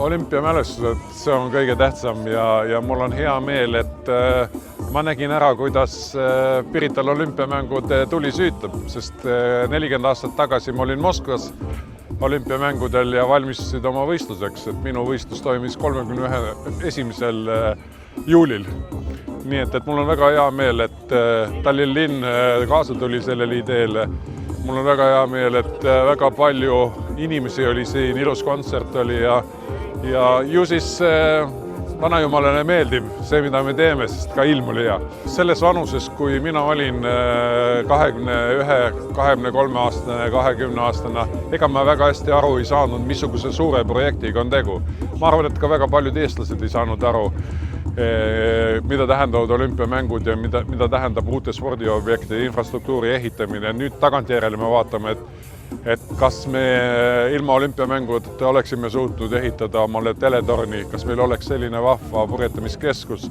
Olümpiamälestused, see on kõige tähtsam ja mul on hea meel, et ma nägin ära, kuidas Pirital olümpiamängud tuli süütab, sest 40 aastat tagasi ma olin Moskvas olümpiamängudel ja valmistusid oma võistluseks, et minu võistlus toimis 31. juulil. Nii et mul on väga hea meel, et Tallinna linn kaasa tuli sellele ideele. Mul on väga hea meel, et väga palju inimesi oli siin, ilus kontsert oli ja ju siis vanajumalale meeldib see, mida me teeme, sest ka ilm oli hea. Selles vanuses, kui mina olin 21, 23-aastane, 20-aastane, ega ma väga hästi aru ei saanud, missuguse suure projektiga on tegu. Ma arvan, et ka väga paljud eestlased ei saanud aru, mida tähendavad olümpiamängud ja mida tähendab uute spordiobjektide infrastruktuuri ehitamine. Nüüd tagantjärele me vaatame, et kas me ilma olümpiamängudeta oleksime suutnud ehitada omale teletorni, kas meil oleks selline vahva purjetamiskeskus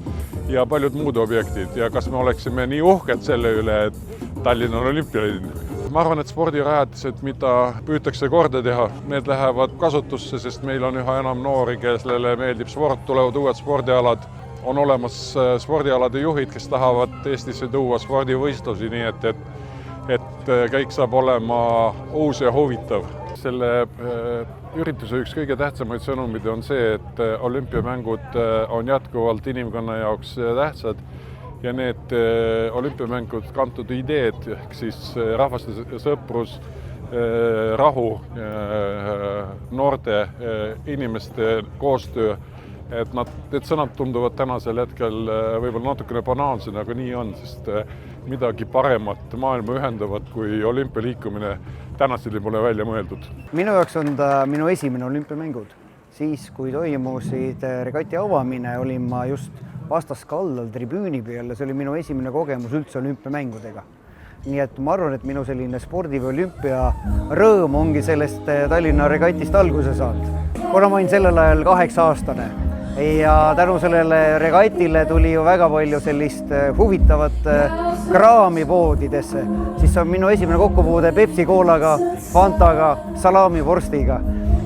ja paljud muud objektid ja kas me oleksime nii uhked selle üle, et Tallinn on olümpialinn. Ma arvan, et spordirajatised, mida püütakse korda teha, need lähevad kasutusse, sest meil on üha enam noori, kellele meeldib sport, tulevad uued spordialad. On olemas spordialade juhid, kes tahavad Eestisse tuua spordivõistlusi, nii et kõik saab olema uus ja huvitav. Selle ürituse üks kõige tähtsamaid sõnumid on see, et olümpiamängud on jätkuvalt inimkonna jaoks tähtsad ja need olümpiamängud kantud ideed, ehk siis rahvaste sõprus, rahu, noorte inimeste koostöö, et need sõnad tunduvad tänasel hetkel võib-olla natukene banaalsed, aga nii on, sest midagi paremat maailma ühendavat kui olümpialiikumine tänaseni pole välja mõeldud. Minu jaoks on ta minu esimene olümpiamängud. Siis, kui toimusid regati avamine, olin ma just vastaskaldal tribüüni peal ja see oli minu esimene kogemus üldse olümpiamängudega. Nii et ma arvan, et minu selline spordi või olümpia rõõm ongi sellest Tallinna regatist alguse saanud. Kuna ma olin sellel ajal 8-aastane ja tänu sellele regatile tuli ju väga palju sellist huvitavat kraami poodidesse, siis on minu esimene kokkupuude Pepsi koolaga, Fantaga, salamivorstiga.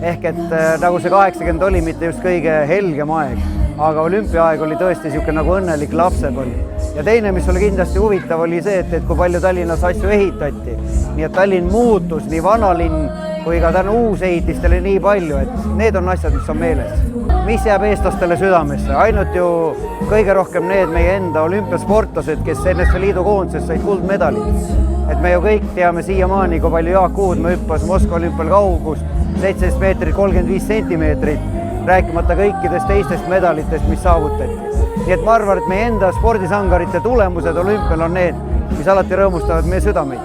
Ehk et nagu see 80 oli mitte just kõige helgem aeg, aga olümpiaaeg oli tõesti niisugune nagu õnnelik lapsepõlv. Ja teine, mis oli kindlasti huvitav, oli see, et kui palju Tallinnas asju ehitati. Nii et Tallinn muutus, nii vanalinn kui ka tänu uusehitistele nii palju, et need on asjad, mis on meeles. Mis jääb eestlastele südamesse? Ainult ju kõige rohkem need meie enda olümpiasportlased, kes NSV Liidu koondises said kuldmedalid. Et me ju kõik teame siiamaani, kui palju Jaak Uudmäe hüppas Moskva olümpial kaugust 17 meetrit 35 sentimeetrit, rääkimata kõikidest teistest medalitest, mis saavutati. Nii et ma arvan, et meie enda spordisangarite tulemused olümpial on need, mis alati rõõmustavad meie südameid.